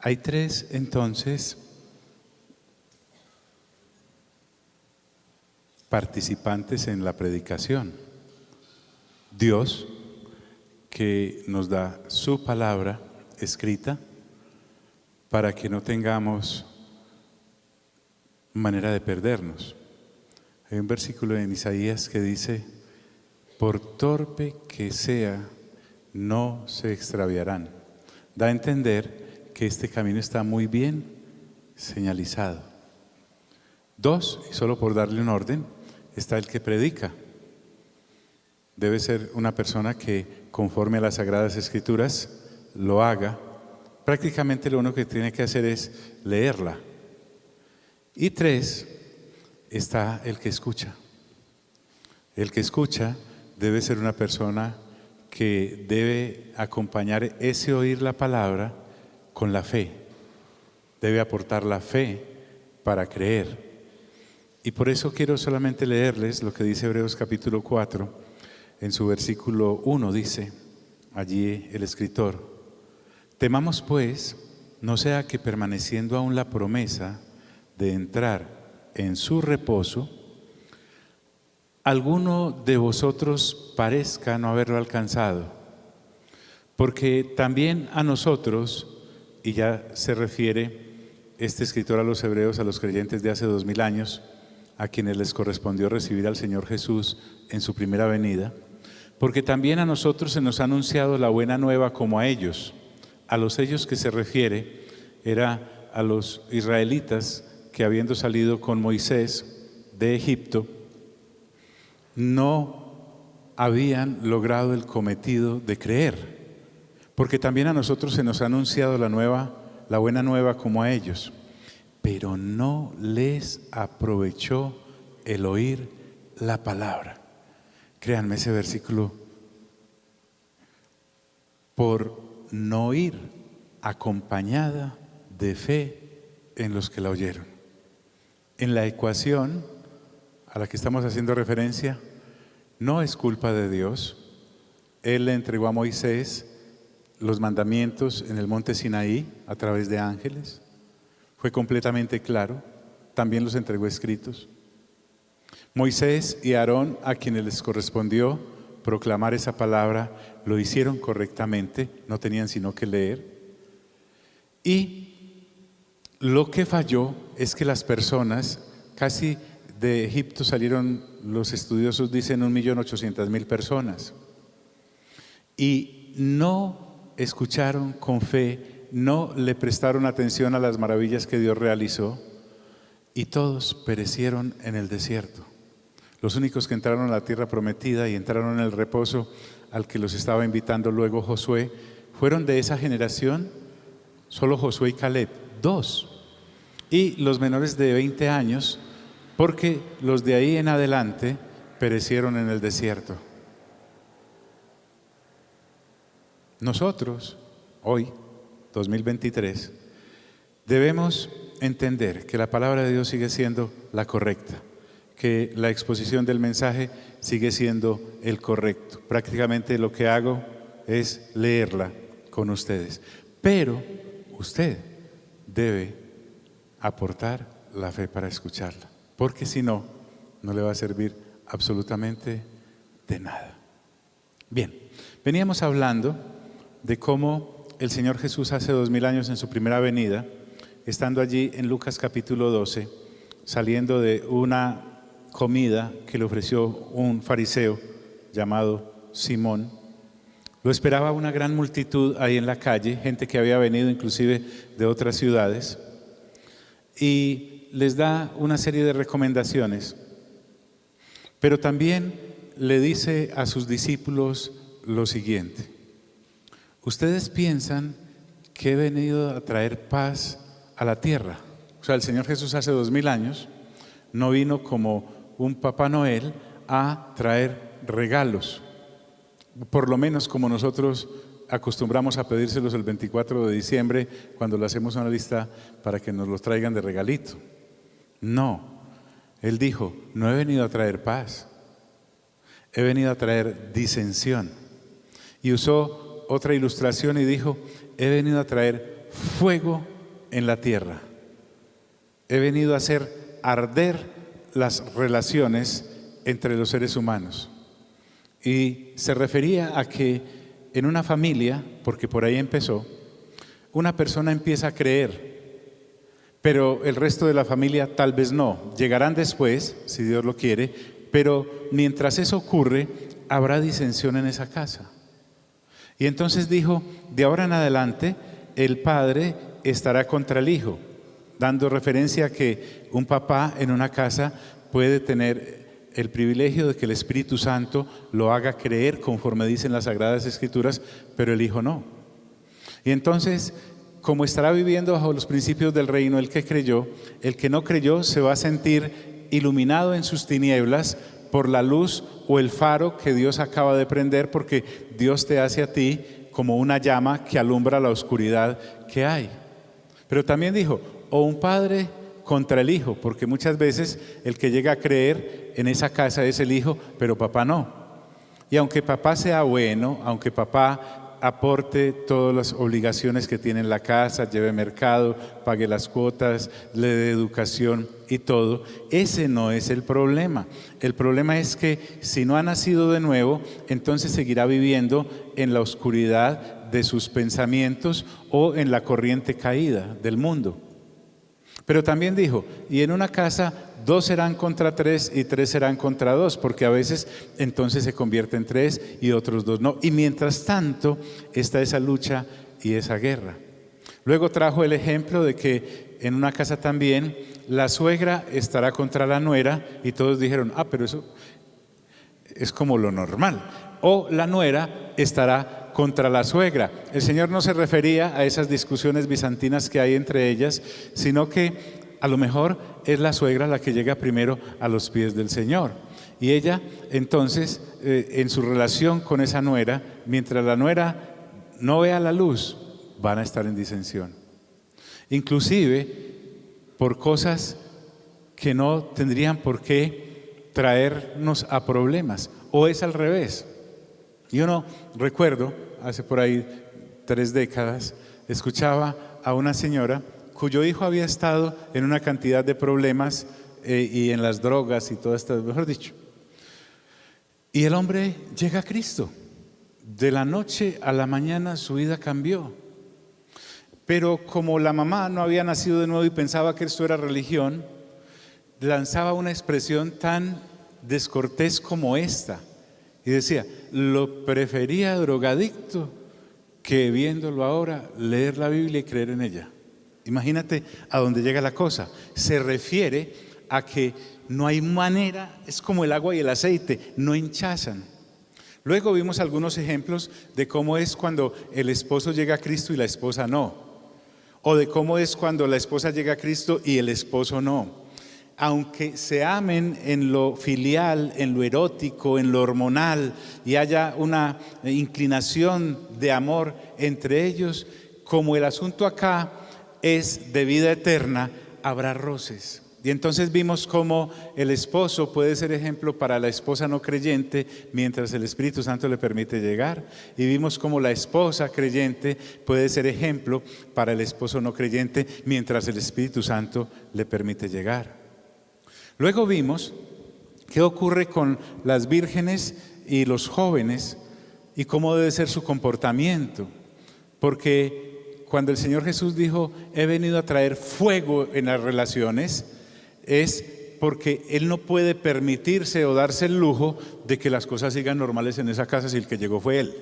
Hay tres, entonces, participantes en la predicación. Dios, que nos da su palabra escrita para que no tengamos manera de perdernos. Hay un versículo en Isaías que dice: por torpe que sea, no se extraviarán. Da a entender que este camino está muy bien señalizado. Dos, y solo por darle un orden, está el que predica. Debe ser una persona que, conforme a las Sagradas Escrituras, lo haga. Prácticamente lo único que tiene que hacer es leerla. Y tres, está el que escucha. El que escucha debe ser una persona que debe acompañar ese oír la palabra con la fe. Debe aportar la fe para creer. Y por eso quiero solamente leerles lo que dice Hebreos capítulo 4, en su versículo 1 dice, allí el escritor: temamos pues, no sea que permaneciendo aún la promesa de entrar en su reposo, alguno de vosotros parezca no haberlo alcanzado, porque también a nosotros, y ya se refiere este escritor a los hebreos, a los creyentes de hace 2000 años, a quienes les correspondió recibir al Señor Jesús en su primera venida, porque también a nosotros se nos ha anunciado la buena nueva como a ellos. A los ellos que se refiere era a los israelitas que, habiendo salido con Moisés de Egipto, no habían logrado el cometido de creer, porque también a nosotros se nos ha anunciado la buena nueva como a ellos, pero no les aprovechó el oír la palabra. Créanme, ese versículo, por no ir acompañada de fe en los que la oyeron. En la ecuación a la que estamos haciendo referencia, no es culpa de Dios. Él le entregó a Moisés los mandamientos en el monte Sinaí a través de ángeles. Fue completamente claro. También los entregó escritos. Moisés y Aarón, a quienes les correspondió proclamar esa palabra, lo hicieron correctamente, no tenían sino que leer. Y lo que falló es que las personas, casi de Egipto salieron, los estudiosos dicen, 1.800.000 personas, y no escucharon con fe, no le prestaron atención a las maravillas que Dios realizó, y todos perecieron en el desierto. Los únicos que entraron a la tierra prometida y entraron en el reposo al que los estaba invitando luego Josué, fueron de esa generación solo Josué y Caleb, 2, y los menores de 20 años, porque los de ahí en adelante perecieron en el desierto. Nosotros, hoy, 2023, debemos entender que la palabra de Dios sigue siendo la correcta, que la exposición del mensaje sigue siendo el correcto. Prácticamente lo que hago es leerla con ustedes, pero usted debe aportar la fe para escucharla, porque si no, no le va a servir absolutamente de nada. Bien, veníamos hablando de cómo el Señor Jesús hace 2000 años en su primera venida, estando allí en Lucas capítulo 12, saliendo de una comida que le ofreció un fariseo llamado Simón. Lo esperaba una gran multitud ahí en la calle, gente que había venido inclusive de otras ciudades, y les da una serie de recomendaciones, pero también le dice a sus discípulos lo siguiente: ustedes piensan que he venido a traer paz a la tierra. O sea, el Señor Jesús hace 2000 años no vino como un Papá Noel a traer regalos, por lo menos como nosotros acostumbramos a pedírselos el 24 de diciembre cuando le hacemos una lista para que nos los traigan de regalito. No, Él dijo: no he venido a traer paz, he venido a traer disensión. Y usó otra ilustración y dijo: he venido a traer fuego en la tierra. He venido a hacer arder las relaciones entre los seres humanos. Y se refería a que en una familia, porque por ahí empezó, una persona empieza a creer, pero el resto de la familia tal vez no. Llegarán después, si Dios lo quiere, pero mientras eso ocurre, habrá disensión en esa casa. Y entonces dijo, de ahora en adelante, el padre estará contra el hijo, dando referencia a que un papá en una casa puede tener el privilegio de que el Espíritu Santo lo haga creer conforme dicen las Sagradas Escrituras, pero el hijo no. Y entonces, como estará viviendo bajo los principios del reino el que creyó, el que no creyó se va a sentir iluminado en sus tinieblas por la luz o el faro que Dios acaba de prender, porque Dios te hace a ti como una llama que alumbra la oscuridad que hay. Pero también dijo, o un padre contra el hijo, porque muchas veces el que llega a creer en esa casa es el hijo, pero papá no. Y aunque papá sea bueno, aunque papá aporte todas las obligaciones que tiene en la casa, lleve mercado, pague las cuotas, le dé educación y todo, ese no es el problema. El problema es que si no ha nacido de nuevo, entonces seguirá viviendo en la oscuridad de sus pensamientos o en la corriente caída del mundo. Pero también dijo, y en una casa 2 serán contra 3 y 3 serán contra 2, porque a veces entonces se convierte en 3 y otros 2 no. Y mientras tanto está esa lucha y esa guerra. Luego trajo el ejemplo de que en una casa también la suegra estará contra la nuera y todos dijeron, pero eso es como lo normal. O la nuera estará contra la suegra. El Señor no se refería a esas discusiones bizantinas que hay entre ellas, sino que a lo mejor es la suegra la que llega primero a los pies del Señor. Y ella entonces en su relación con esa nuera, mientras la nuera no vea la luz, van a estar en disensión. Inclusive por cosas que no tendrían por qué traernos a problemas. O es al revés. Yo no recuerdo, hace por ahí 3 décadas, escuchaba a una señora cuyo hijo había estado en una cantidad de problemas y en las drogas y todo esto, mejor dicho. Y el hombre llega a Cristo. De la noche a la mañana su vida cambió. Pero como la mamá no había nacido de nuevo y pensaba que esto era religión, lanzaba una expresión tan descortés como esta. Y decía, lo prefería drogadicto que viéndolo ahora leer la Biblia y creer en ella. Imagínate a dónde llega la cosa. Se refiere a que no hay manera, es como el agua y el aceite, no hinchazan. Luego vimos algunos ejemplos de cómo es cuando el esposo llega a Cristo y la esposa no. O de cómo es cuando la esposa llega a Cristo y el esposo no. Aunque se amen en lo filial, en lo erótico, en lo hormonal y haya una inclinación de amor entre ellos, como el asunto acá es de vida eterna, habrá roces. Y entonces vimos cómo el esposo puede ser ejemplo para la esposa no creyente mientras el Espíritu Santo le permite llegar. Y vimos cómo la esposa creyente puede ser ejemplo para el esposo no creyente mientras el Espíritu Santo le permite llegar. Luego vimos qué ocurre con las vírgenes y los jóvenes y cómo debe ser su comportamiento. Porque cuando el Señor Jesús dijo, he venido a traer fuego en las relaciones, es porque Él no puede permitirse o darse el lujo de que las cosas sigan normales en esa casa si el que llegó fue Él.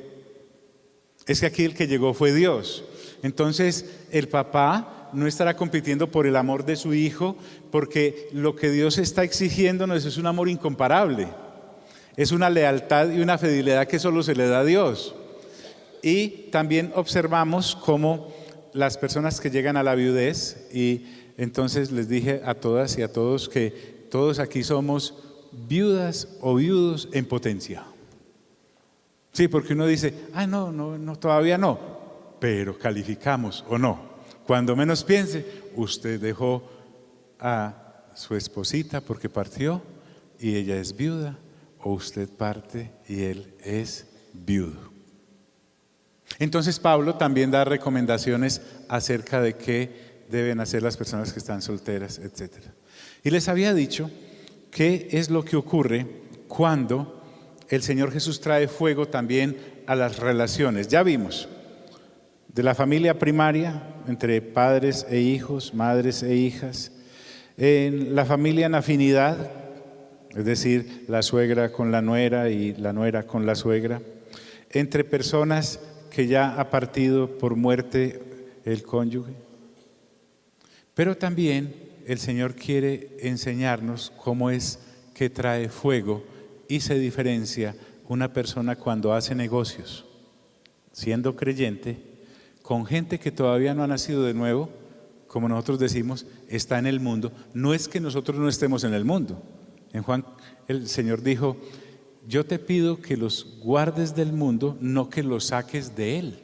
Es que aquí el que llegó fue Dios. Entonces el papá no estará compitiendo por el amor de su hijo, porque lo que Dios está exigiéndonos es un amor incomparable. Es una lealtad y una fidelidad que solo se le da a Dios. Y también observamos cómo las personas que llegan a la viudez, y entonces les dije a todas y a todos que todos aquí somos viudas o viudos en potencia. Sí, porque uno dice, no, todavía no, pero calificamos o no. Cuando menos piense, usted dejó a su esposita porque partió y ella es viuda, o usted parte y él es viudo. Entonces Pablo también da recomendaciones acerca de qué deben hacer las personas que están solteras, etc. Y les había dicho qué es lo que ocurre cuando el Señor Jesús trae fuego también a las relaciones. Ya vimos de la familia primaria, entre padres e hijos, madres e hijas, en la familia en afinidad, es decir, la suegra con la nuera y la nuera con la suegra, entre personas que ya ha partido por muerte el cónyuge. Pero también el Señor quiere enseñarnos cómo es que trae fuego y se diferencia una persona cuando hace negocios, siendo creyente, con gente que todavía no ha nacido de nuevo, como nosotros decimos, está en el mundo. No es que nosotros no estemos en el mundo. En Juan el Señor dijo: yo te pido que los guardes del mundo, no que los saques de él.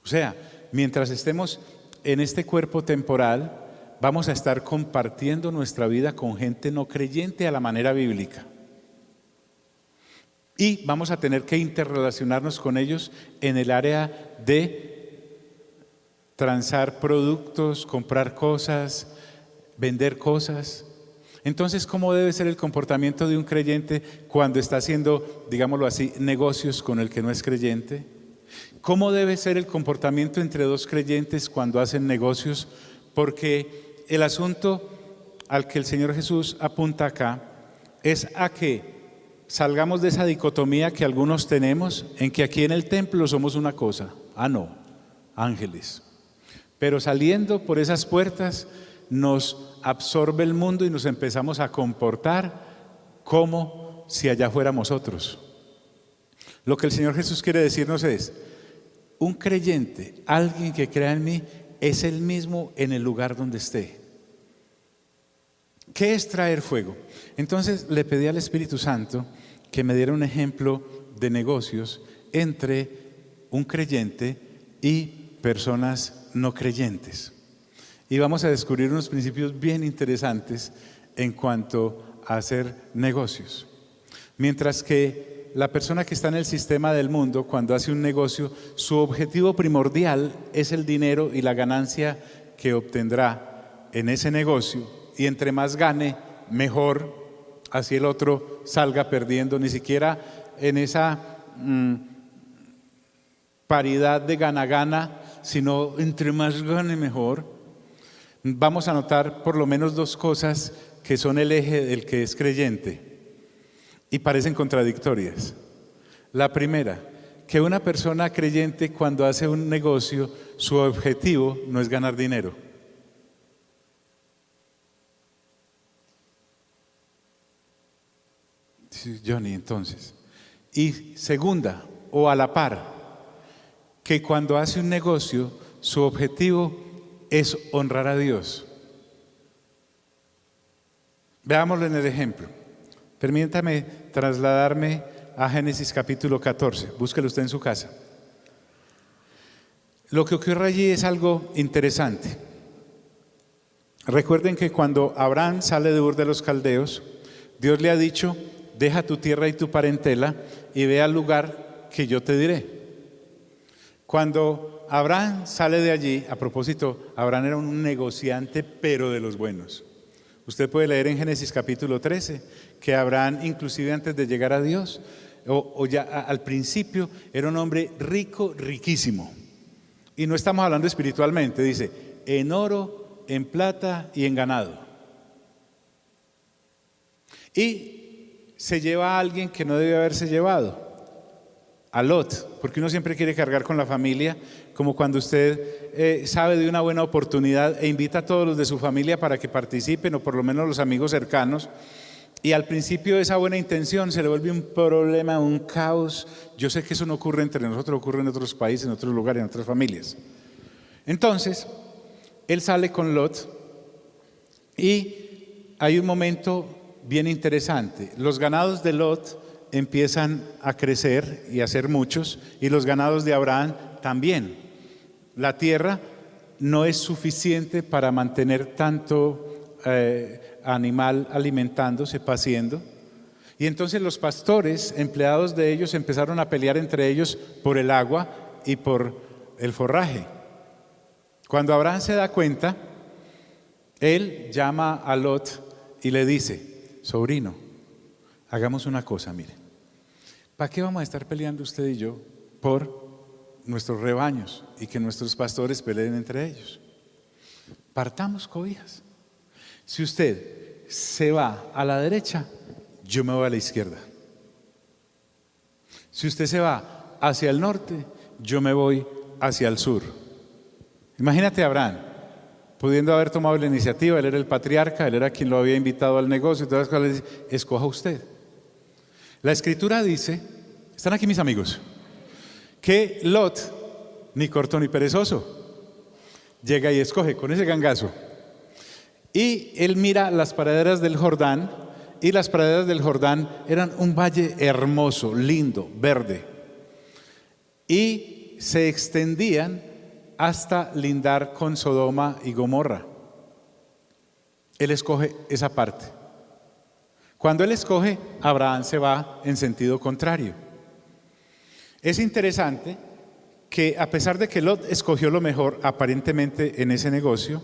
O sea, mientras estemos en este cuerpo temporal, vamos a estar compartiendo nuestra vida con gente no creyente a la manera bíblica. Y vamos a tener que interrelacionarnos con ellos en el área de transar productos, comprar cosas, vender cosas. Entonces, ¿cómo debe ser el comportamiento de un creyente cuando está haciendo, digámoslo así, negocios con el que no es creyente? ¿Cómo debe ser el comportamiento entre dos creyentes cuando hacen negocios? Porque el asunto al que el Señor Jesús apunta acá es a que salgamos de esa dicotomía que algunos tenemos, en que aquí en el templo somos una cosa, no, ángeles. Pero saliendo por esas puertas nos absorbe el mundo y nos empezamos a comportar como si allá fuéramos otros. Lo que el Señor Jesús quiere decirnos es: un creyente, alguien que crea en mí, es el mismo en el lugar donde esté. ¿Qué es traer fuego? Entonces le pedí al Espíritu Santo que me diera un ejemplo de negocios entre un creyente y personas no creyentes. Y vamos a descubrir unos principios bien interesantes en cuanto a hacer negocios. Mientras que la persona que está en el sistema del mundo, cuando hace un negocio, su objetivo primordial es el dinero y la ganancia que obtendrá en ese negocio. Y entre más gane, mejor, así el otro salga perdiendo. Ni siquiera en esa paridad de gana-gana, sino entre más gane, mejor. Vamos a notar por lo menos dos cosas que son el eje del que es creyente y parecen contradictorias. La primera, que una persona creyente cuando hace un negocio, su objetivo no es ganar dinero. Sí, Johnny, entonces. Y segunda, o a la par, que cuando hace un negocio, su objetivo es honrar a Dios. Veámoslo en el ejemplo. Permítame trasladarme a Génesis capítulo 14. Búsquelo usted en su casa. Lo que ocurre allí es algo interesante. Recuerden que cuando Abraham sale de Ur de los Caldeos, Dios le ha dicho: deja tu tierra y tu parentela y ve al lugar que yo te diré. Cuando Abraham sale de allí, a propósito, Abraham era un negociante, pero de los buenos. Usted puede leer en Génesis capítulo 13 que Abraham, inclusive antes de llegar a Dios, o ya al principio, era un hombre rico, riquísimo. Y no estamos hablando espiritualmente, dice, en oro, en plata y en ganado. Y se lleva a alguien que no debe haberse llevado, a Lot, porque uno siempre quiere cargar con la familia, como cuando usted sabe de una buena oportunidad e invita a todos los de su familia para que participen, o por lo menos los amigos cercanos, y al principio esa buena intención se le vuelve un problema, un caos. Yo sé que eso no ocurre entre nosotros, ocurre en otros países, en otros lugares, en otras familias. Entonces, él sale con Lot y hay un momento bien interesante. Los ganados de Lot empiezan a crecer y a ser muchos, y los ganados de Abraham también. La tierra no es suficiente para mantener tanto animal alimentándose, paciendo, y entonces los pastores, empleados de ellos, empezaron a pelear entre ellos por el agua y por el forraje. Cuando Abraham se da cuenta, él llama a Lot y le dice: sobrino, hagamos una cosa, mire, ¿para qué vamos a estar peleando usted y yo por nuestros rebaños y que nuestros pastores peleen entre ellos? Partamos cobijas. Si usted se va a la derecha, yo me voy a la izquierda. Si usted se va hacia el norte, yo me voy hacia el sur. Imagínate a Abraham, pudiendo haber tomado la iniciativa, él era el patriarca, él era quien lo había invitado al negocio y todas las cosas, le dice: escoja usted. La escritura dice, ¿están aquí mis amigos?, que Lot, ni corto ni perezoso, llega y escoge con ese gangazo. Y él mira las praderas del Jordán, y las praderas del Jordán eran un valle hermoso, lindo, verde, y se extendían hasta lindar con Sodoma y Gomorra. Él escoge esa parte. Cuando él escoge, Abraham se va en sentido contrario. Es interesante que, a pesar de que Lot escogió lo mejor aparentemente en ese negocio,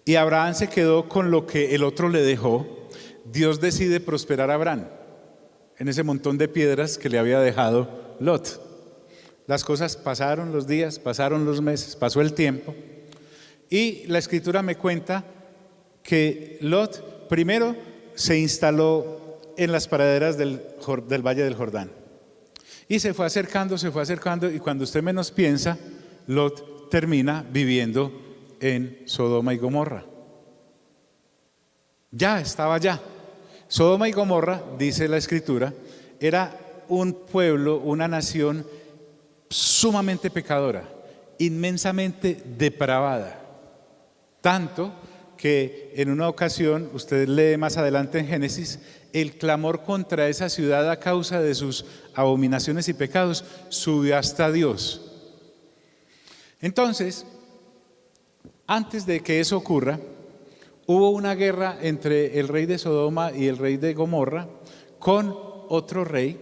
y Abraham se quedó con lo que el otro le dejó, Dios decide prosperar a Abraham en ese montón de piedras que le había dejado Lot. Las cosas pasaron, los días, pasaron los meses, pasó el tiempo, y la escritura me cuenta que Lot primero se instaló en las praderas del Valle del Jordán, y se fue acercando, y cuando usted menos piensa, Lot termina viviendo en Sodoma y Gomorra. Ya estaba allá. Sodoma y Gomorra, dice la escritura, era un pueblo, una nación sumamente pecadora, inmensamente depravada, tanto que en una ocasión, usted lee más adelante en Génesis, el clamor contra esa ciudad a causa de sus abominaciones y pecados subió hasta Dios. Entonces, antes de que eso ocurra, hubo una guerra entre el rey de Sodoma y el rey de Gomorra con otro rey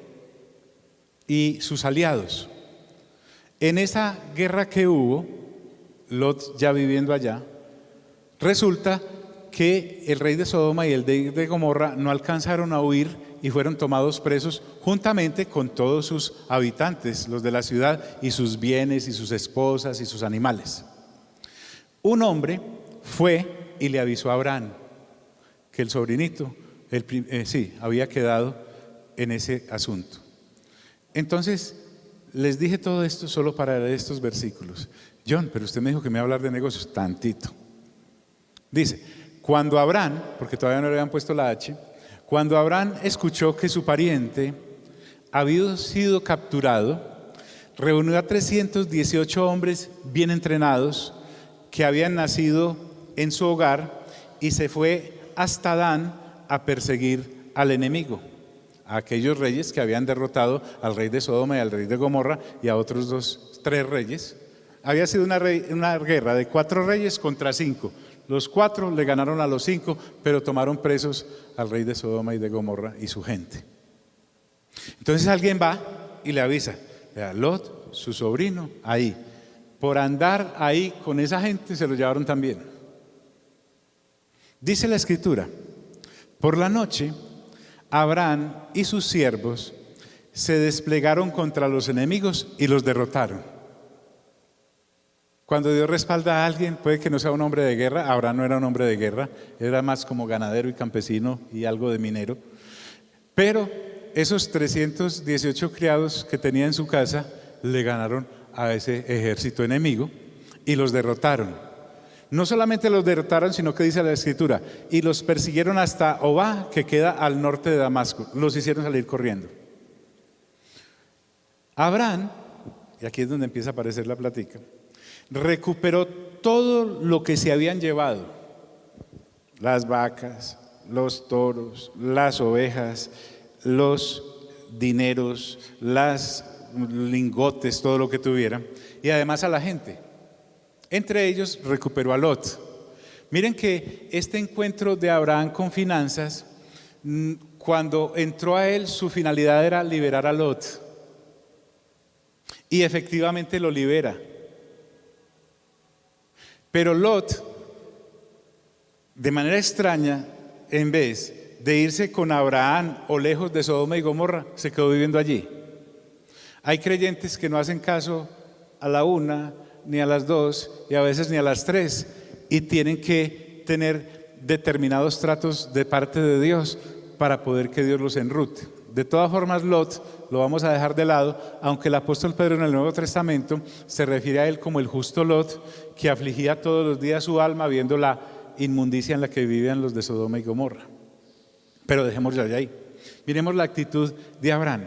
y sus aliados. En esa guerra que hubo, Lot ya viviendo allá, resulta que el rey de Sodoma y el de Gomorra no alcanzaron a huir y fueron tomados presos juntamente con todos sus habitantes, los de la ciudad, y sus bienes y sus esposas y sus animales. Un hombre fue y le avisó a Abraham que el sobrinito había quedado en ese asunto. Entonces les dije todo esto solo para leer estos versículos. John, pero usted me dijo que me iba a hablar de negocios. Tantito. Dice: cuando Abraham, porque todavía no le habían puesto la H, cuando Abraham escuchó que su pariente había sido capturado, reunió a 318 hombres bien entrenados que habían nacido en su hogar, y se fue hasta Dan a perseguir al enemigo, a aquellos reyes que habían derrotado al rey de Sodoma y al rey de Gomorra y a otros tres reyes. Había sido una guerra de 4 reyes contra 5. Los 4 le ganaron a los 5, pero tomaron presos al rey de Sodoma y de Gomorra y su gente. Entonces alguien va y le avisa: vea, Lot, su sobrino, ahí. Por andar ahí con esa gente se lo llevaron también. Dice la escritura: por la noche, Abraham y sus siervos se desplegaron contra los enemigos y los derrotaron. Cuando Dios respalda a alguien, puede que no sea un hombre de guerra. Abraham no era un hombre de guerra, era más como ganadero y campesino y algo de minero. Pero esos 318 criados que tenía en su casa le ganaron a ese ejército enemigo y los derrotaron. No solamente los derrotaron, sino que dice la escritura: y los persiguieron hasta Obá, que queda al norte de Damasco. Los hicieron salir corriendo. Abraham, y aquí es donde empieza a aparecer la plática, recuperó todo lo que se habían llevado: las vacas, los toros, las ovejas, los dineros, las lingotes, todo lo que tuviera, y además a la gente. Entre ellos recuperó a Lot. Miren que este encuentro de Abraham con finanzas, cuando entró a él, su finalidad era liberar a Lot, y efectivamente lo libera. Pero Lot, de manera extraña, en vez de irse con Abraham o lejos de Sodoma y Gomorra, se quedó viviendo allí. Hay creyentes que no hacen caso a la una, ni a las dos, y a veces ni a las tres, y tienen que tener determinados tratos de parte de Dios para poder que Dios los enrute. De todas formas, Lot lo vamos a dejar de lado, aunque el apóstol Pedro en el Nuevo Testamento se refiere a él como el justo Lot, que afligía todos los días su alma viendo la inmundicia en la que vivían los de Sodoma y Gomorra. Pero dejémoslo ahí. Miremos la actitud de Abraham.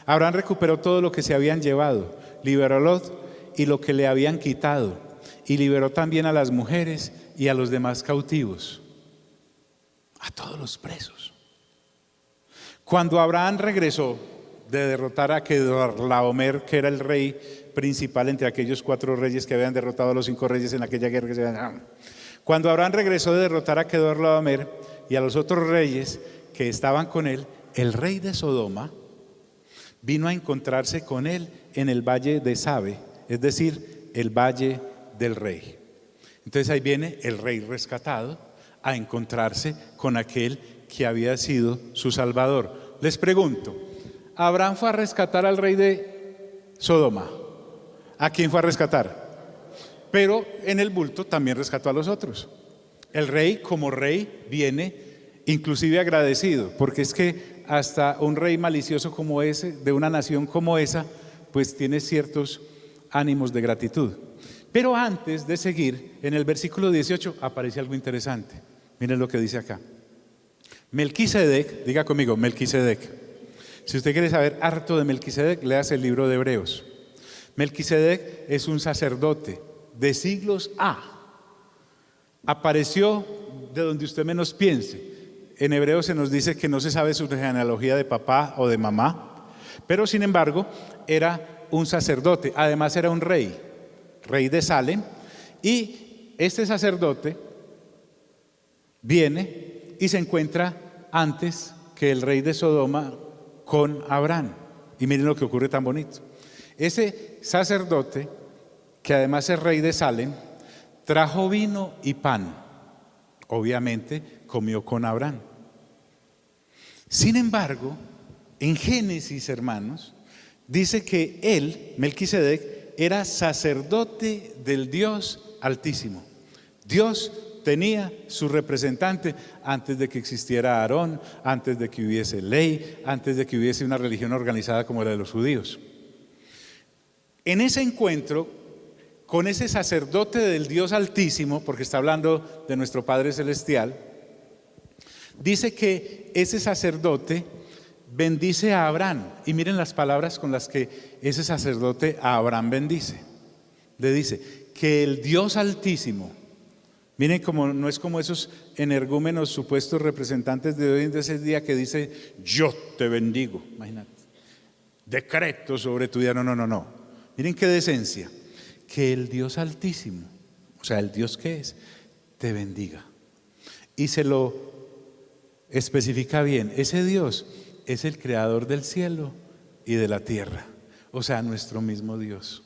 Abraham recuperó todo lo que se habían llevado, liberó a Lot y lo que le habían quitado, y liberó también a las mujeres y a los demás cautivos, a todos los presos. Cuando Abraham regresó de derrotar a Kedorlaomer, que era el rey principal entre aquellos 4 reyes que habían derrotado a los 5 reyes en aquella guerra que se habían... Cuando Abraham regresó de derrotar a Kedorlaomer y a los otros reyes que estaban con él, el rey de Sodoma vino a encontrarse con él en el valle de Sabe, es decir, el valle del rey. Entonces ahí viene el rey rescatado a encontrarse con aquel que había sido su salvador. Les pregunto, ¿Abraham fue a rescatar al rey de Sodoma? ¿A quién fue a rescatar? Pero en el bulto también rescató a los otros. El rey como rey viene inclusive agradecido, porque es que hasta un rey malicioso como ese, de una nación como esa, pues tiene ciertos ánimos de gratitud. Pero antes de seguir, en el versículo 18 aparece algo interesante. Miren lo que dice acá. Melquisedec, diga conmigo, Melquisedec. Si usted quiere saber harto de Melquisedec, léase el libro de Hebreos. Melquisedec es un sacerdote de siglos apareció de donde usted menos piense. En Hebreos se nos dice que no se sabe su genealogía de papá o de mamá, pero sin embargo era un sacerdote, además era un rey de Salem, y este sacerdote viene y se encuentra antes que el rey de Sodoma con Abraham. Y miren lo que ocurre tan bonito. Ese sacerdote, que además es rey de Salem, trajo vino y pan. Obviamente comió con Abraham. Sin embargo, en Génesis, hermanos, dice que él, Melquisedec, era sacerdote del Dios Altísimo. Dios tenía su representante antes de que existiera Aarón, antes de que hubiese ley, antes de que hubiese una religión organizada como la de los judíos. En ese encuentro con ese sacerdote del Dios Altísimo, porque está hablando de nuestro Padre Celestial, dice que ese sacerdote bendice a Abraham. Y miren las palabras con las que ese sacerdote a Abraham bendice. Le dice que el Dios Altísimo, miren como no es como esos energúmenos supuestos representantes de hoy en ese día que dice yo te bendigo, imagínate, decreto sobre tu día. No. Miren qué decencia. Que el Dios Altísimo, o sea, el Dios que es, te bendiga. Y se lo especifica bien. Ese Dios es el creador del cielo y de la tierra, o sea, nuestro mismo Dios.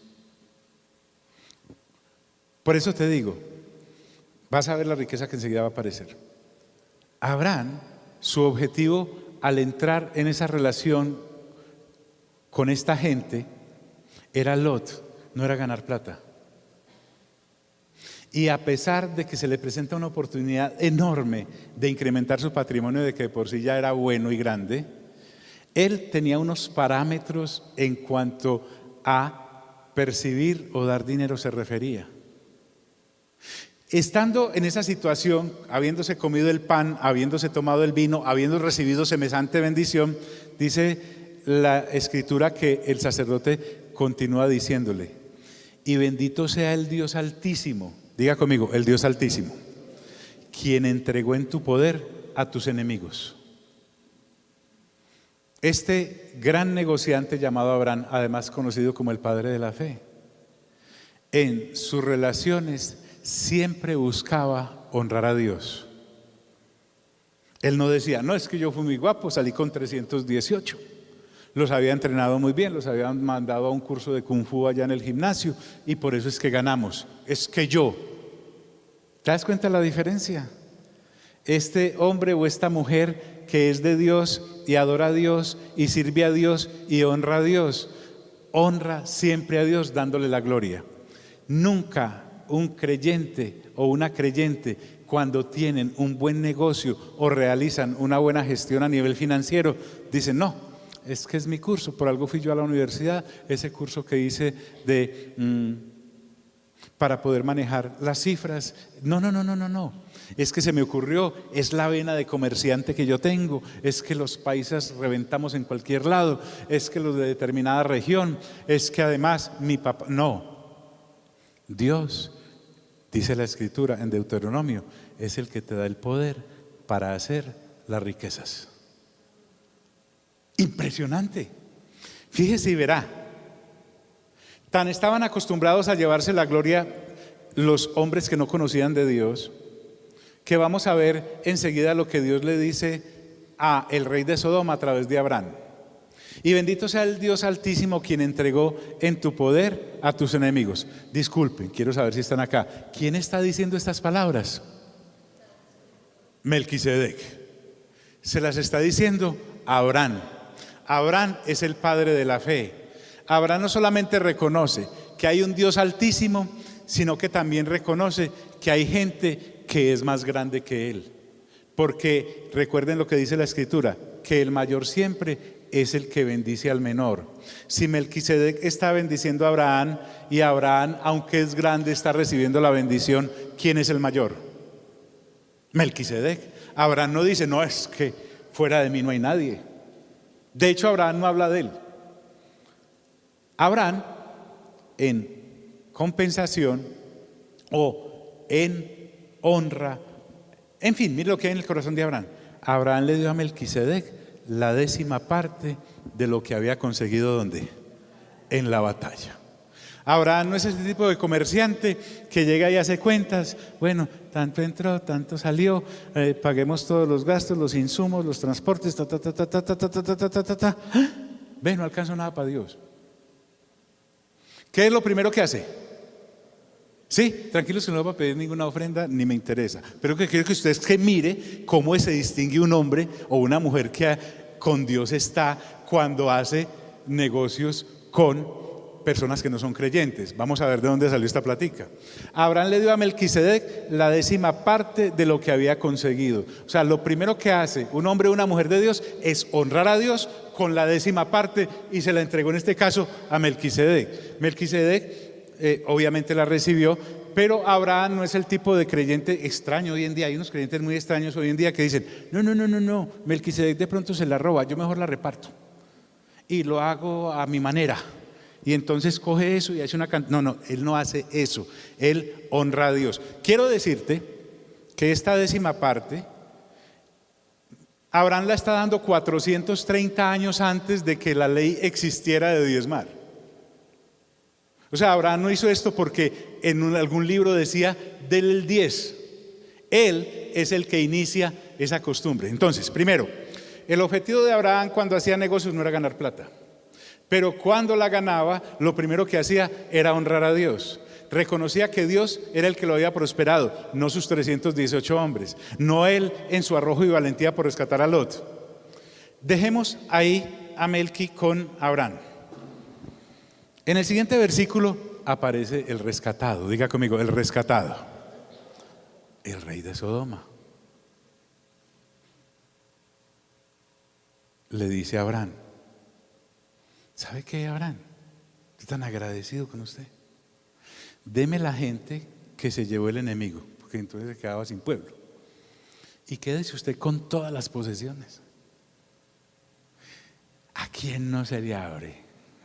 Por eso te digo, vas a ver la riqueza que enseguida va a aparecer. Abraham, su objetivo al entrar en esa relación con esta gente era Lot, no era ganar plata. Y a pesar de que se le presenta una oportunidad enorme de incrementar su patrimonio, de que por sí ya era bueno y grande, él tenía unos parámetros en cuanto a percibir o dar dinero se refería. Estando en esa situación, habiéndose comido el pan, habiéndose tomado el vino, habiendo recibido semejante bendición, dice la Escritura que el sacerdote continúa diciéndole: y bendito sea el Dios Altísimo, diga conmigo, el Dios Altísimo, quien entregó en tu poder a tus enemigos. Este gran negociante llamado Abraham, además conocido como el padre de la fe, en sus relaciones siempre buscaba honrar a Dios. Él no decía, no, es que yo fui muy guapo, salí con 318. Los había entrenado muy bien, los habían mandado a un curso de Kung Fu allá en el gimnasio y por eso es que ganamos. Es que yo, ¿Te das cuenta de la diferencia? Este hombre o esta mujer que es de Dios y adora a Dios y sirve a Dios y honra a Dios, honra siempre a Dios dándole la gloria. Nunca un creyente o una creyente, cuando tienen un buen negocio o realizan una buena gestión a nivel financiero, dicen: no, es que es mi curso, por algo fui yo a la universidad, ese curso que hice para poder manejar las cifras. No. Es que se me ocurrió, es la vena de comerciante que yo tengo, es que los paisas reventamos en cualquier lado, es que los de determinada región, es que además mi papá. No, Dios, dice la Escritura en Deuteronomio, es el que te da el poder para hacer las riquezas. Impresionante. Fíjese y verá. Tan estaban acostumbrados a llevarse la gloria los hombres que no conocían de Dios, que vamos a ver enseguida lo que Dios le dice a el rey de Sodoma a través de Abraham. Y bendito sea el Dios Altísimo, quien entregó en tu poder a tus enemigos. Disculpen, quiero saber si están acá. ¿Quién está diciendo estas palabras? Melquisedec. Se las está diciendo a Abraham. Abraham es el padre de la fe. Abraham no solamente reconoce que hay un Dios Altísimo, sino que también reconoce que hay gente que es más grande que él. Porque recuerden lo que dice la Escritura, que el mayor siempre es el que bendice al menor. Si Melquisedec está bendiciendo a Abraham y Abraham, aunque es grande, está recibiendo la bendición, ¿quién es el mayor? Melquisedec. Abraham no dice: no, es que fuera de mí no hay nadie. De hecho, Abraham no habla de él. Abraham, en compensación o en honra, en fin, mire lo que hay en el corazón de Abraham. Abraham le dio a Melquisedec la 10ª parte de lo que había conseguido. ¿Dónde? En la batalla. Abraham no es ese tipo de comerciante que llega y hace cuentas. Bueno, tanto entró, tanto salió, paguemos todos los gastos, los insumos, los transportes, Ve, no alcanzo nada para Dios. ¿Qué es lo primero que hace? Sí, tranquilos que no va a pedir ninguna ofrenda, ni me interesa. Pero que quiero que ustedes que mire cómo se distingue un hombre o una mujer que con Dios está cuando hace negocios con personas que no son creyentes. Vamos a ver de dónde salió esta plática. Abraham le dio a Melquisedec la 10ª parte de lo que había conseguido. O sea, lo primero que hace un hombre o una mujer de Dios es honrar a Dios con la 10ª parte, y se la entregó en este caso a Melquisedec. Melquisedec obviamente la recibió, pero Abraham no es el tipo de creyente extraño hoy en día. Hay unos creyentes muy extraños hoy en día que dicen: no, Melquisedec de pronto se la roba, yo mejor la reparto y lo hago a mi manera. Y entonces coge eso y hace una cantidad. No, él no hace eso, él honra a Dios. Quiero decirte que esta 10ª parte Abraham la está dando 430 años antes de que la ley existiera de diezmar. O sea, Abraham no hizo esto porque en algún libro decía: del el 10. Él es el que inicia esa costumbre. Entonces, primero, el objetivo de Abraham cuando hacía negocios no era ganar plata. Pero cuando la ganaba, lo primero que hacía era honrar a Dios. Reconocía que Dios era el que lo había prosperado, no sus 318 hombres, no él en su arrojo y valentía por rescatar a Lot. Dejemos ahí a Melqui con Abraham. En el siguiente versículo aparece el rescatado. Diga conmigo: el rescatado. El rey de Sodoma. Le dice a Abraham: ¿sabe qué, Abraham? Estoy tan agradecido con usted. Deme la gente que se llevó el enemigo, porque entonces se quedaba sin pueblo. Y quédese usted con todas las posesiones. ¿A quién no se le abre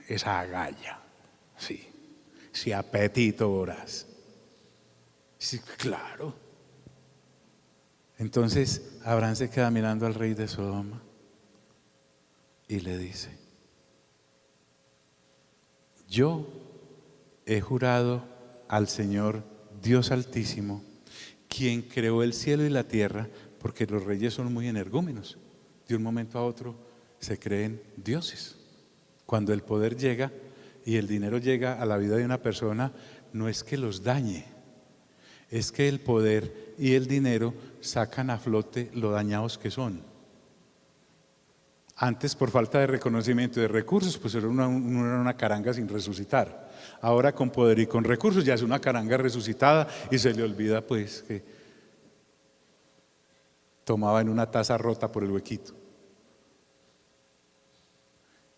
esa agalla? Sí, si apetito voraz. Sí, claro. Entonces Abraham se queda mirando al rey de Sodoma y le dice: yo he jurado al Señor Dios Altísimo, quien creó el cielo y la tierra, porque los reyes son muy energúmenos. De un momento a otro se creen dioses. Cuando el poder llega y el dinero llega a la vida de una persona, no es que los dañe, es que el poder y el dinero sacan a flote lo dañados que son. Antes, por falta de reconocimiento de recursos, pues era una caranga sin resucitar. Ahora con poder y con recursos ya es una caranga resucitada y se le olvida pues que tomaba en una taza rota por el huequito.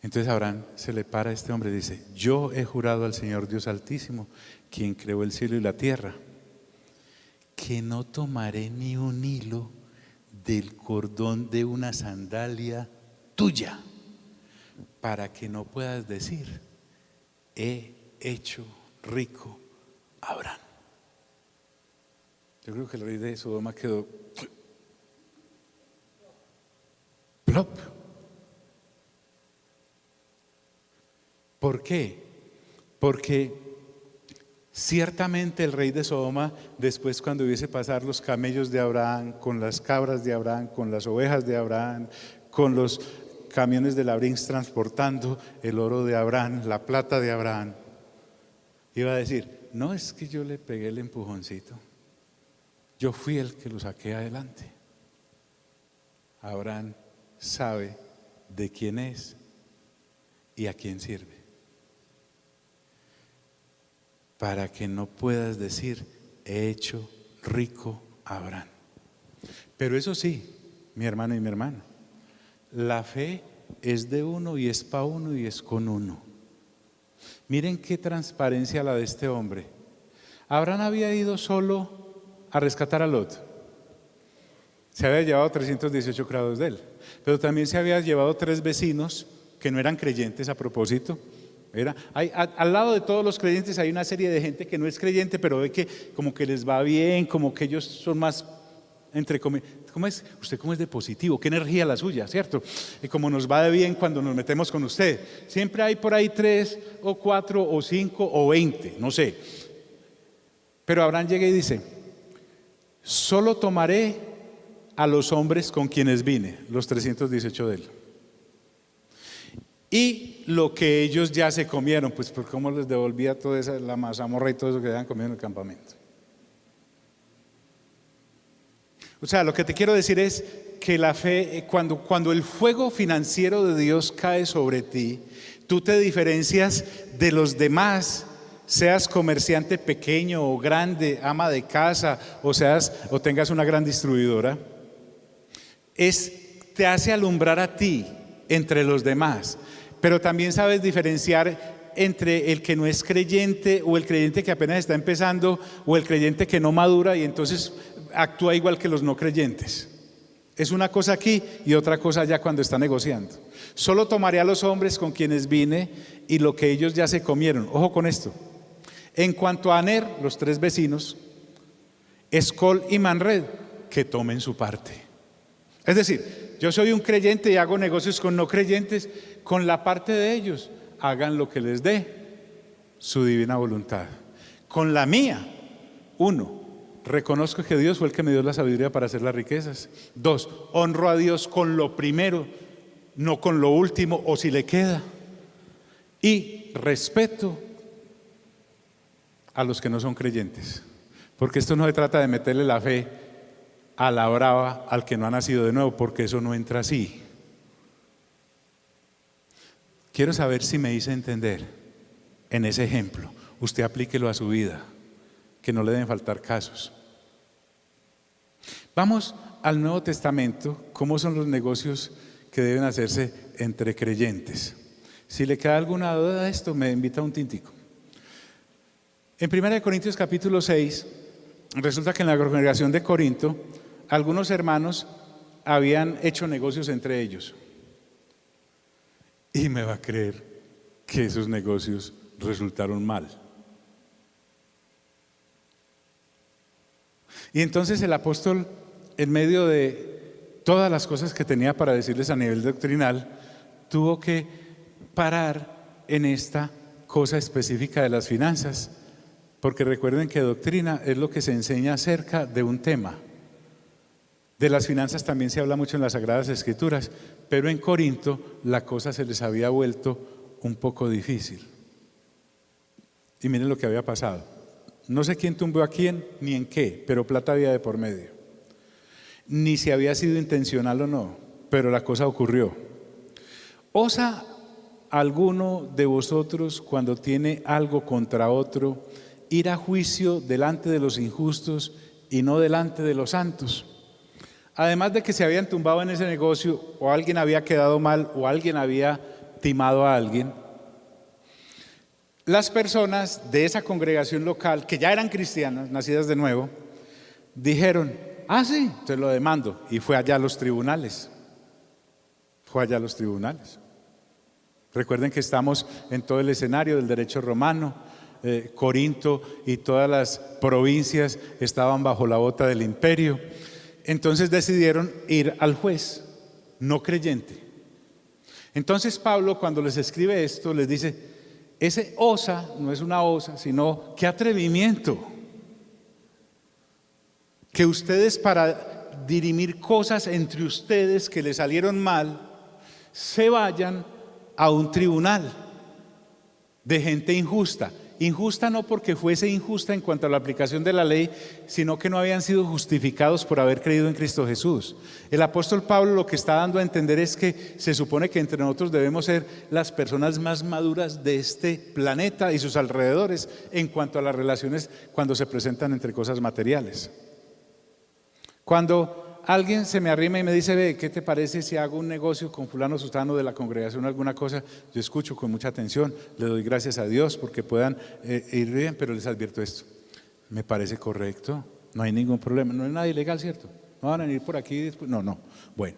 Entonces Abraham se le para a este hombre y dice: yo he jurado al Señor Dios Altísimo, quien creó el cielo y la tierra, que no tomaré ni un hilo del cordón de una sandalia tuya, para que no puedas decir: he hecho rico a Abraham. Yo creo que el rey de Sodoma quedó plop. ¿Por qué? Porque ciertamente el rey de Sodoma, después cuando hubiese pasar los camellos de Abraham, con las cabras de Abraham, con las ovejas de Abraham, con los camiones de la Brinks transportando el oro de Abraham, la plata de Abraham, iba a decir: no es que yo le pegué el empujoncito, yo fui el que lo saqué adelante. Abraham sabe de quién es y a quién sirve, para que no puedas decir: he hecho rico a Abraham. Pero eso sí, mi hermano y mi hermana, la fe es de uno y es para uno y es con uno. Miren qué transparencia la de este hombre. Abraham había ido solo a rescatar a Lot. Se había llevado 318 grados de él, pero también se había llevado 3 vecinos que no eran creyentes a propósito. Al lado de todos los creyentes hay una serie de gente que no es creyente, pero ve que como que les va bien, como que ellos son más, entre comillas, ¿cómo es? Usted cómo es de positivo, qué energía la suya, ¿cierto? Y como nos va de bien cuando nos metemos con usted. Siempre hay por ahí 3 o 4 o 5 o 20, no sé. Pero Abraham llega y dice: solo tomaré a los hombres con quienes vine, los 318 de él, y lo que ellos ya se comieron, pues por cómo les devolvía toda esa, la mazamorra y todo eso que habían comido en el campamento. O sea, lo que te quiero decir es que la fe, cuando el fuego financiero de Dios cae sobre ti, tú te diferencias de los demás, seas comerciante pequeño o grande, ama de casa, o tengas una gran distribuidora. Te hace alumbrar a ti entre los demás, pero también sabes diferenciar entre el que no es creyente o el creyente que apenas está empezando o el creyente que no madura y entonces actúa igual que los no creyentes. Es una cosa aquí y otra cosa allá cuando está negociando. Solo tomaré a los hombres con quienes vine y lo que ellos ya se comieron. Ojo con esto. En cuanto a Aner, los 3 vecinos, Escol y Manred, que tomen su parte. Es decir, yo soy un creyente y hago negocios con no creyentes, con la parte de ellos, hagan lo que les dé su divina voluntad. Con la mía, 1, reconozco que Dios fue el que me dio la sabiduría para hacer las riquezas. 2, honro a Dios con lo primero, no con lo último o si le queda. Y respeto a los que no son creyentes, porque esto no se trata de meterle la fe a la brava al que no ha nacido de nuevo, porque eso no entra así. Quiero saber si me hice entender en ese ejemplo. Usted aplíquelo a su vida, que no le deben faltar casos. Vamos al Nuevo Testamento. ¿Cómo son los negocios que deben hacerse entre creyentes? Si le queda alguna duda de esto, me invita a un tintico. En 1 Corintios capítulo 6, resulta que en la congregación de Corinto, algunos hermanos habían hecho negocios entre ellos. Y me va a creer que esos negocios resultaron mal. Y entonces el apóstol, en medio de todas las cosas que tenía para decirles a nivel doctrinal, tuvo que parar en esta cosa específica de las finanzas, porque recuerden que doctrina es lo que se enseña acerca de un tema. De las finanzas también se habla mucho en las Sagradas Escrituras, pero en Corinto la cosa se les había vuelto un poco difícil. Y miren lo que había pasado. No sé quién tumbó a quién ni en qué, pero plata había de por medio. Ni si había sido intencional o no, pero la cosa ocurrió. ¿Osa alguno de vosotros, cuando tiene algo contra otro, ir a juicio delante de los injustos y no delante de los santos? Además de que se habían tumbado en ese negocio, o alguien había quedado mal, o alguien había timado a alguien, las personas de esa congregación local, que ya eran cristianas, nacidas de nuevo, dijeron: ah, sí, te lo demando. Y fue allá a los tribunales. Fue allá a los tribunales. Recuerden que estamos en todo el escenario del derecho romano. Corinto y todas las provincias estaban bajo la bota del imperio. Entonces decidieron ir al juez, no creyente. Entonces Pablo, cuando les escribe esto, les dice: ese osa no es una osa, sino qué atrevimiento. Que ustedes, para dirimir cosas entre ustedes que les salieron mal, se vayan a un tribunal de gente injusta. Injusta no porque fuese injusta en cuanto a la aplicación de la ley, sino que no habían sido justificados por haber creído en Cristo Jesús. El apóstol Pablo lo que está dando a entender es que se supone que entre nosotros debemos ser las personas más maduras de este planeta y sus alrededores en cuanto a las relaciones cuando se presentan entre cosas materiales. Cuando alguien se me arrima y me dice: ve, ¿qué te parece si hago un negocio con fulano sutano de la congregación, alguna cosa? Yo escucho con mucha atención, le doy gracias a Dios porque puedan ir bien, pero les advierto esto: me parece correcto, no hay ningún problema, no es nada ilegal, ¿cierto? No van a venir por aquí después, no. Bueno,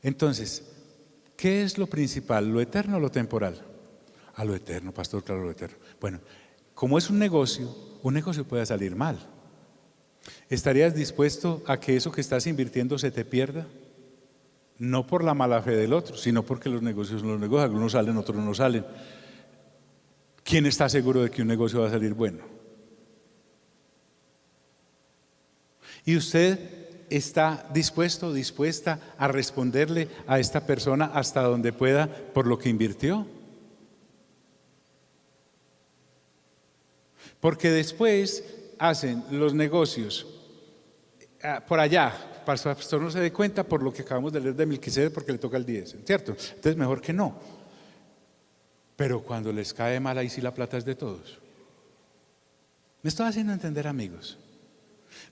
entonces, ¿qué es lo principal? ¿Lo eterno o lo temporal? A lo eterno, pastor, claro, lo eterno. Bueno, como es un negocio puede salir mal. ¿Estarías dispuesto a que eso que estás invirtiendo se te pierda? No por la mala fe del otro, sino porque los negocios son los negocios, algunos salen, otros no salen. ¿Quién está seguro de que un negocio va a salir bueno? ¿Y usted está dispuesto, dispuesta a responderle a esta persona hasta donde pueda por lo que invirtió? Porque después hacen los negocios por allá, para que el pastor no se dé cuenta por lo que acabamos de leer de Melquisedec, porque le toca el 10, ¿cierto? Entonces mejor que no. Pero cuando les cae mal, ahí sí la plata es de todos. ¿Me estoy haciendo entender, amigos?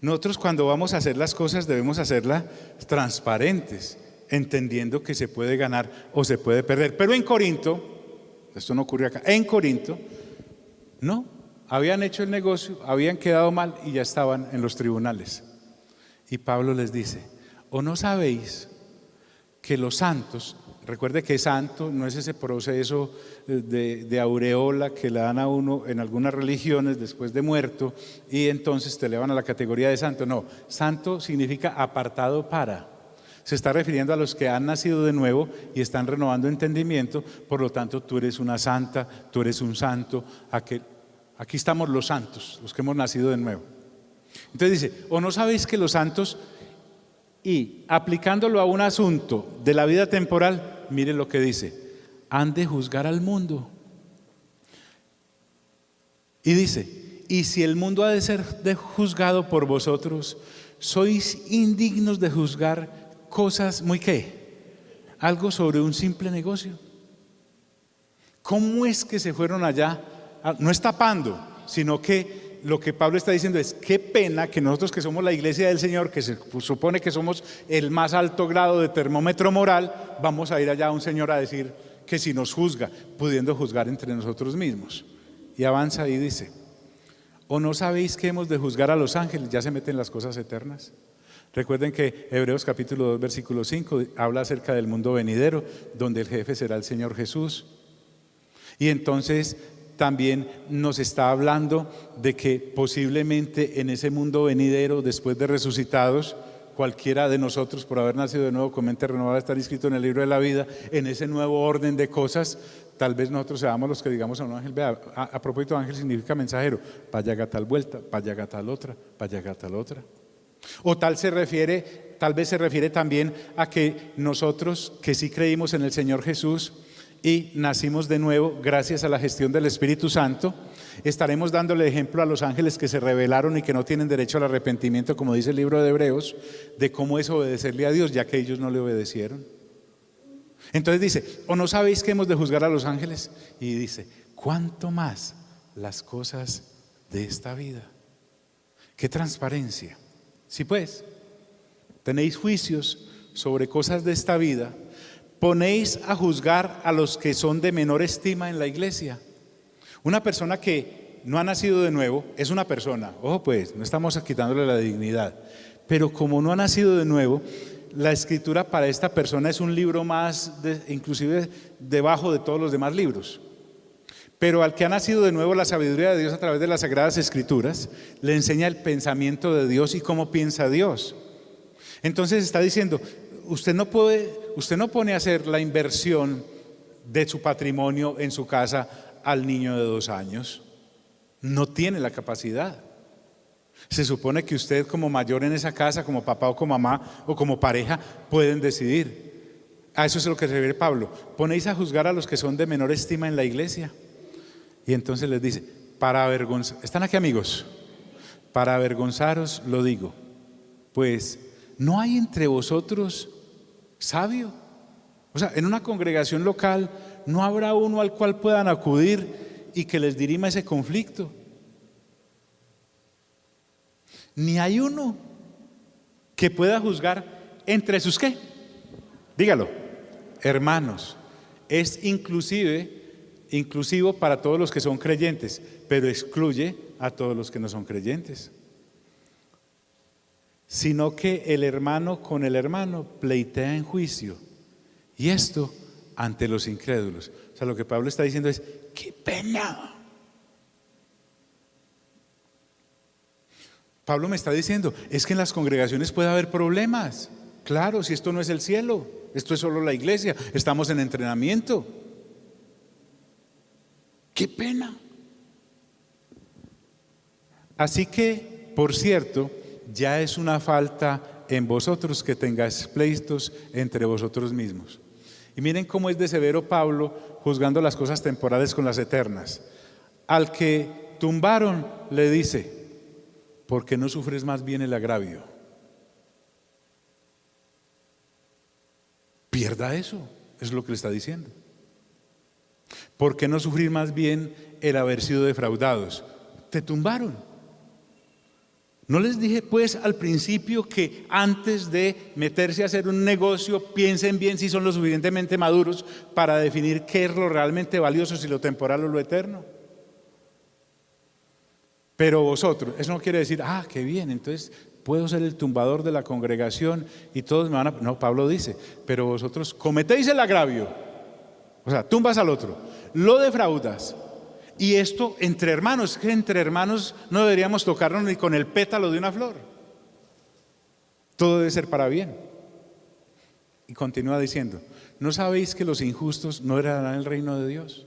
Nosotros, cuando vamos a hacer las cosas, debemos hacerlas transparentes, entendiendo que se puede ganar o se puede perder. Pero en Corinto, esto no ocurrió acá, en Corinto, no. Habían hecho el negocio, habían quedado mal y ya estaban en los tribunales. Y Pablo les dice: ¿o no sabéis que los santos, recuerde que santo no es ese proceso de aureola que le dan a uno en algunas religiones después de muerto y entonces te elevan a la categoría de santo? No, santo significa apartado para. Se está refiriendo a los que han nacido de nuevo y están renovando entendimiento. Por lo tanto, tú eres una santa, tú eres un santo. Aquí estamos los santos, los que hemos nacido de nuevo. Entonces dice: ¿o no sabéis que los santos, y aplicándolo a un asunto de la vida temporal, miren lo que dice, han de juzgar al mundo? Y dice: y si el mundo ha de ser juzgado por vosotros, sois indignos de juzgar cosas muy ¿qué? Algo sobre un simple negocio. ¿Cómo es que se fueron allá? No es tapando, sino que lo que Pablo está diciendo es: qué pena que nosotros, que somos la iglesia del Señor, que se supone que somos el más alto grado de termómetro moral, vamos a ir allá a un Señor a decir que si nos juzga, pudiendo juzgar entre nosotros mismos. Y avanza y dice: ¿o no sabéis que hemos de juzgar a los ángeles? Ya se meten las cosas eternas. Recuerden que Hebreos capítulo 2 versículo 5 habla acerca del mundo venidero, donde el jefe será el Señor Jesús. Y entonces también nos está hablando de que posiblemente en ese mundo venidero, después de resucitados, cualquiera de nosotros, por haber nacido de nuevo con mente renovada, estar inscrito en el libro de la vida, en ese nuevo orden de cosas. Tal vez nosotros seamos los que digamos a un ángel: vea, a propósito, ángel significa mensajero, vaya a tal vuelta, vaya a tal otra, vaya a tal otra. O tal vez se refiere también a que nosotros, que sí creímos en el Señor Jesús y nacimos de nuevo gracias a la gestión del Espíritu Santo, estaremos dándole ejemplo a los ángeles que se rebelaron y que no tienen derecho al arrepentimiento, como dice el libro de Hebreos, de cómo es obedecerle a Dios, ya que ellos no le obedecieron. Entonces dice, ¿o no sabéis que hemos de juzgar a los ángeles? Y dice, ¿cuánto más las cosas de esta vida? ¡Qué transparencia! Sí, pues, tenéis juicios sobre cosas de esta vida, ponéis a juzgar a los que son de menor estima en la iglesia. Una persona que no ha nacido de nuevo es una persona, ojo pues, no estamos quitándole la dignidad, pero como no ha nacido de nuevo, la escritura para esta persona es un libro más, inclusive debajo de todos los demás libros. Pero al que ha nacido de nuevo, la sabiduría de Dios a través de las Sagradas Escrituras le enseña el pensamiento de Dios y cómo piensa Dios. Entonces está diciendo, usted no pone a hacer la inversión de su patrimonio en su casa al niño de 2 años. No tiene la capacidad. Se supone que usted como mayor en esa casa, como papá o como mamá o como pareja, pueden decidir. A eso es a lo que se refiere Pablo. Ponéis a juzgar a los que son de menor estima en la iglesia. Y entonces les dice, para avergonzar, ¿están aquí amigos? Para avergonzaros lo digo, pues no hay entre vosotros sabio. O sea, en una congregación local no habrá uno al cual puedan acudir y que les dirima ese conflicto. Ni hay uno que pueda juzgar entre sus ¿qué? Dígalo, hermanos. Es inclusivo para todos los que son creyentes, pero excluye a todos los que no son creyentes. Sino que el hermano con el hermano pleitea en juicio, y esto ante los incrédulos. O sea, lo que Pablo está diciendo es, ¡qué pena! Pablo me está diciendo, es que en las congregaciones puede haber problemas. Claro, si esto no es el cielo, esto es solo la iglesia, estamos en entrenamiento. ¡Qué pena! Así que, por cierto, ya es una falta en vosotros que tengáis pleitos entre vosotros mismos. Y miren cómo es de severo Pablo juzgando las cosas temporales con las eternas. Al que tumbaron le dice, ¿por qué no sufres más bien el agravio? Pierda eso, es lo que le está diciendo. ¿Por qué no sufrir más bien el haber sido defraudados? Te tumbaron. ¿No les dije pues al principio que antes de meterse a hacer un negocio piensen bien si son lo suficientemente maduros para definir qué es lo realmente valioso, si lo temporal o lo eterno? Pero vosotros, eso no quiere decir, qué bien, entonces puedo ser el tumbador de la congregación y todos me van a... No, Pablo dice, pero vosotros cometéis el agravio, o sea, tumbas al otro, lo defraudas. Y esto entre hermanos, que entre hermanos no deberíamos tocarnos ni con el pétalo de una flor. Todo debe ser para bien. Y continúa diciendo, ¿no sabéis que los injustos no heredarán el reino de Dios?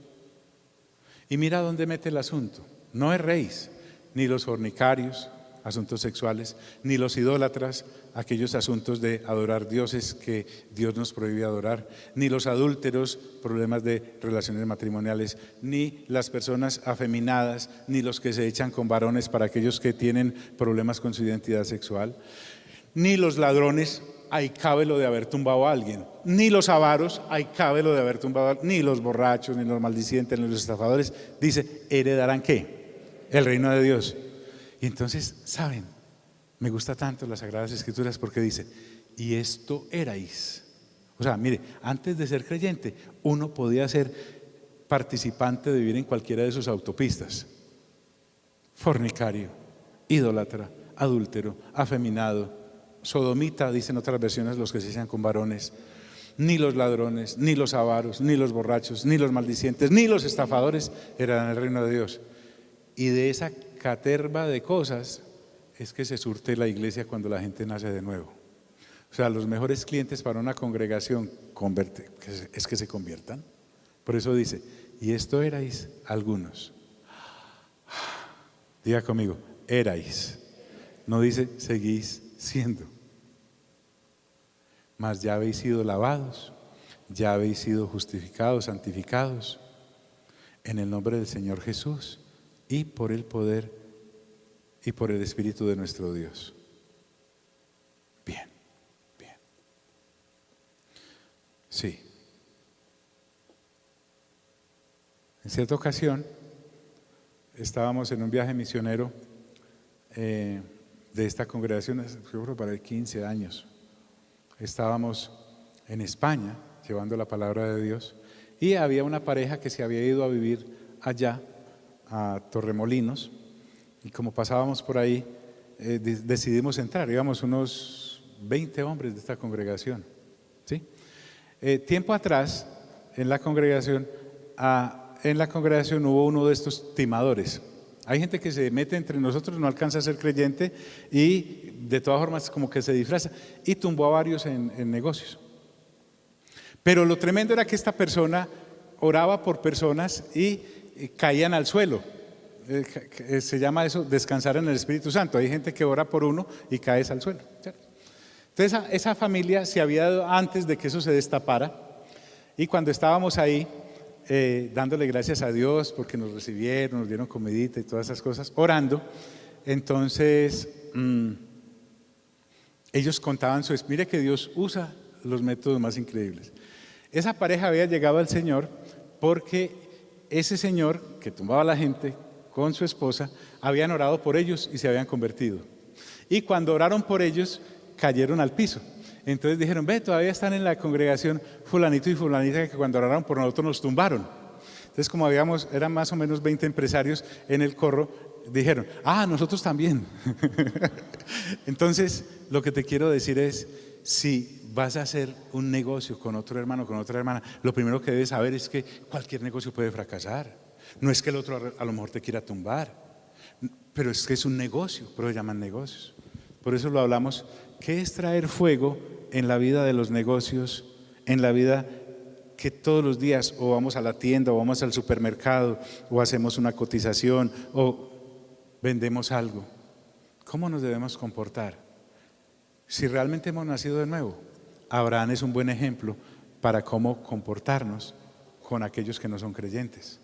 Y mira dónde mete el asunto. No erréis, ni los fornicarios, asuntos sexuales, ni los idólatras, aquellos asuntos de adorar dioses que Dios nos prohíbe adorar, ni los adúlteros, problemas de relaciones matrimoniales, ni las personas afeminadas, ni los que se echan con varones para aquellos que tienen problemas con su identidad sexual, ni los ladrones, ahí cabe lo de haber tumbado a alguien, ni los avaros, ahí cabe lo de haber tumbado a alguien, ni los borrachos, ni los maldicientes, ni los estafadores, dice, ¿heredarán qué? El reino de Dios. Y entonces, ¿saben? Me gusta tanto las Sagradas Escrituras porque dice, y esto erais. O sea, mire, antes de ser creyente, uno podía ser participante de vivir en cualquiera de sus autopistas. Fornicario, idólatra, adúltero, afeminado, sodomita, dicen otras versiones los que se echan con varones. Ni los ladrones, ni los avaros, ni los borrachos, ni los maldicientes, ni los estafadores eran el reino de Dios. Y de esa caterva de cosas es que se surte la iglesia cuando la gente nace de nuevo. O sea, los mejores clientes para una congregación es que se conviertan. Por eso dice, y esto erais algunos. Diga conmigo, erais. No dice, seguís siendo. Mas ya habéis sido lavados, ya habéis sido justificados, santificados en el nombre del Señor Jesús y por el poder y por el Espíritu de nuestro Dios. Bien, bien. Sí. En cierta ocasión estábamos en un viaje misionero de esta congregación, creo para 15 años. Estábamos en España llevando la palabra de Dios y había una pareja que se había ido a vivir allá a Torremolinos, y como pasábamos por ahí decidimos entrar. Íbamos unos 20 hombres de esta congregación, ¿sí? Tiempo atrás en la congregación hubo uno de estos timadores. Hay gente que se mete entre nosotros, no alcanza a ser creyente y de todas formas como que se disfraza, y tumbó a varios en negocios. Pero lo tremendo era que esta persona oraba por personas y caían al suelo. Se llama eso descansar en el Espíritu Santo. Hay gente que ora por uno y caes al suelo, ¿cierto? Entonces esa familia se había dado antes de que eso se destapara, y cuando estábamos ahí dándole gracias a Dios porque nos recibieron, nos dieron comidita y todas esas cosas, orando, entonces ellos contaban mire que Dios usa los métodos más increíbles. Esa pareja había llegado al Señor porque ese señor que tumbaba a la gente con su esposa habían orado por ellos y se habían convertido. Y cuando oraron por ellos, cayeron al piso. Entonces dijeron, ve, todavía están en la congregación fulanito y fulanita que cuando oraron por nosotros nos tumbaron. Entonces, como eran más o menos 20 empresarios en el corro, dijeron, nosotros también. Entonces, lo que te quiero decir es, si vas a hacer un negocio con otro hermano, con otra hermana, lo primero que debes saber es que cualquier negocio puede fracasar. No es que el otro a lo mejor te quiera tumbar, pero es que es un negocio, pero lo llaman negocios. Por eso lo hablamos, ¿qué es traer fuego en la vida de los negocios, en la vida que todos los días o vamos a la tienda o vamos al supermercado o hacemos una cotización o vendemos algo? ¿Cómo nos debemos comportar? Si realmente hemos nacido de nuevo, Abraham es un buen ejemplo para cómo comportarnos con aquellos que no son creyentes.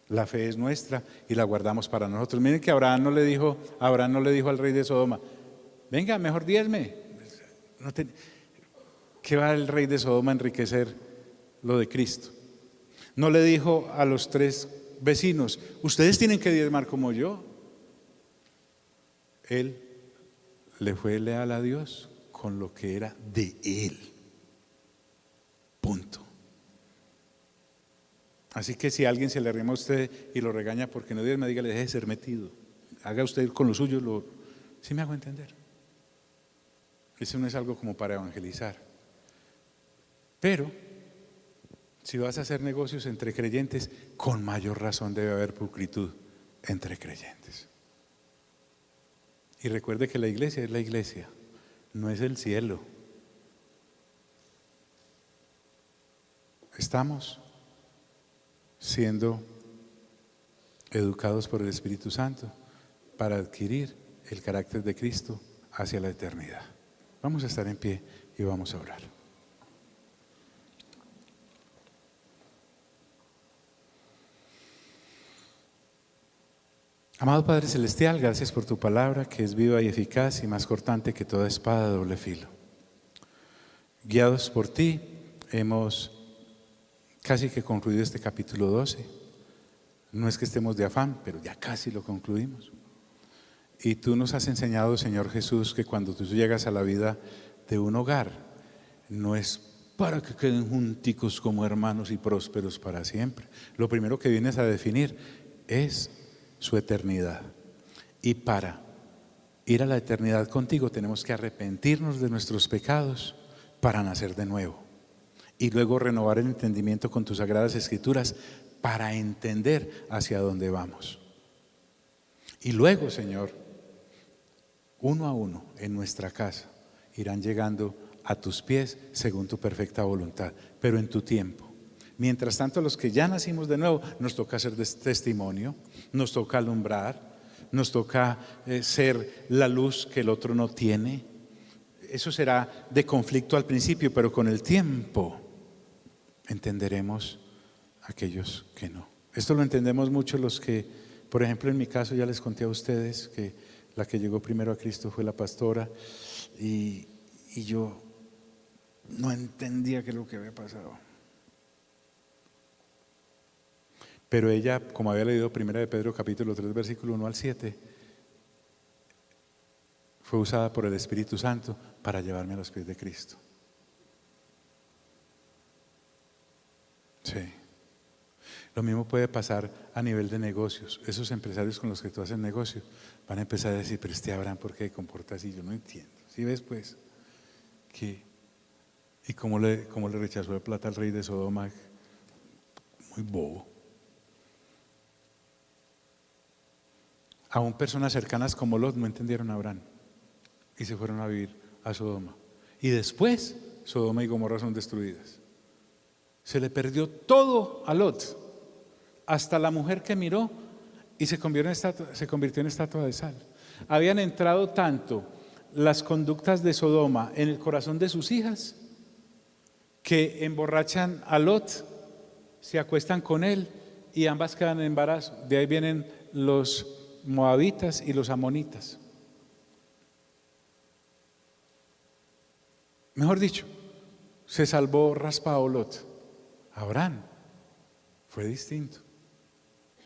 La fe es nuestra y la guardamos para nosotros. Miren que Abraham no le dijo al rey de Sodoma, venga, mejor diezme. ¿Qué va el rey de Sodoma a enriquecer lo de Cristo? No le dijo a los 3 vecinos, ustedes tienen que diezmar como yo. Él le fue leal a Dios con lo que era de él. Punto. Así que si alguien se le arrima a usted y lo regaña porque no diezma, dígale, deje de ser metido. Haga usted con lo suyo. ¿Sí me hago entender? Eso no es algo como para evangelizar. Pero si vas a hacer negocios entre creyentes, con mayor razón debe haber pulcritud entre creyentes. Y recuerde que la iglesia es la iglesia, no es el cielo. Estamos siendo educados por el Espíritu Santo para adquirir el carácter de Cristo hacia la eternidad. Vamos a estar en pie y vamos a orar. Amado Padre Celestial, gracias por tu palabra que es viva y eficaz y más cortante que toda espada de doble filo. Guiados por ti, hemos casi que concluido este capítulo 12. No es que estemos de afán, pero ya casi lo concluimos. Y tú nos has enseñado, Señor Jesús, que cuando tú llegas a la vida de un hogar, no es para que queden junticos como hermanos y prósperos para siempre. Lo primero que vienes a definir es su eternidad. Y para ir a la eternidad contigo tenemos que arrepentirnos de nuestros pecados para nacer de nuevo. Y luego renovar el entendimiento con tus sagradas escrituras para entender hacia dónde vamos. Y luego, Señor, uno a uno en nuestra casa irán llegando a tus pies según tu perfecta voluntad, pero en tu tiempo. Mientras tanto, los que ya nacimos de nuevo, nos toca hacer testimonio, nos toca alumbrar, nos toca ser la luz que el otro no tiene. Eso será de conflicto al principio, pero con el tiempo entenderemos aquellos que no. Esto lo entendemos mucho los que, por ejemplo, en mi caso ya les conté a ustedes que la que llegó primero a Cristo fue la pastora y yo no entendía qué es lo que había pasado. Pero ella, como había leído 1 de Pedro capítulo 3, versículo 1 al 7, fue usada por el Espíritu Santo para llevarme a los pies de Cristo. Sí. Lo mismo puede pasar a nivel de negocios. Esos empresarios con los que tú haces negocio van a empezar a decir, pero Abraham, ¿por qué se comporta así? Yo no entiendo. ¿Sí ves pues? ¿Y cómo le rechazó de plata al rey de Sodoma? Muy bobo. Aún personas cercanas como Lot no entendieron a Abraham y se fueron a vivir a Sodoma. Y después Sodoma y Gomorra son destruidas. Se le perdió todo a Lot, hasta la mujer que miró y se convirtió en estatua de sal. Habían entrado tanto las conductas de Sodoma en el corazón de sus hijas que emborrachan a Lot, se acuestan con él y ambas quedan en embarazo. De ahí vienen los moabitas y los amonitas. Mejor dicho, se salvó raspado Lot. Abraham fue distinto.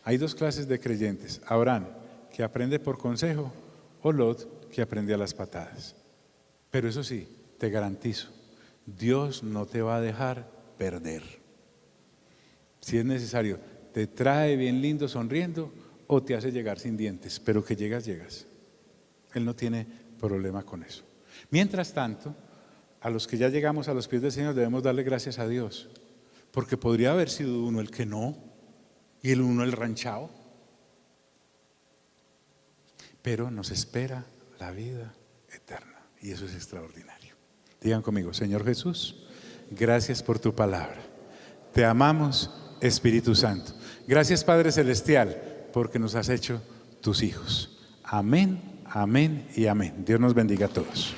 Hay dos clases de creyentes: Abraham, que aprende por consejo, o Lot, que aprende a las patadas. Pero eso sí, te garantizo, Dios no te va a dejar perder. Si es necesario, te trae bien lindo sonriendo o te hace llegar sin dientes, pero que llegas, llegas. Él no tiene problema con eso. Mientras tanto, a los que ya llegamos a los pies del Señor debemos darle gracias a Dios, porque podría haber sido uno el que no y el uno el ranchado, pero nos espera la vida eterna y eso es extraordinario. Digan conmigo: Señor Jesús, gracias por tu palabra. Te amamos, Espíritu Santo. Gracias, Padre Celestial, porque nos has hecho tus hijos. Amén, amén y amén. Dios nos bendiga a todos.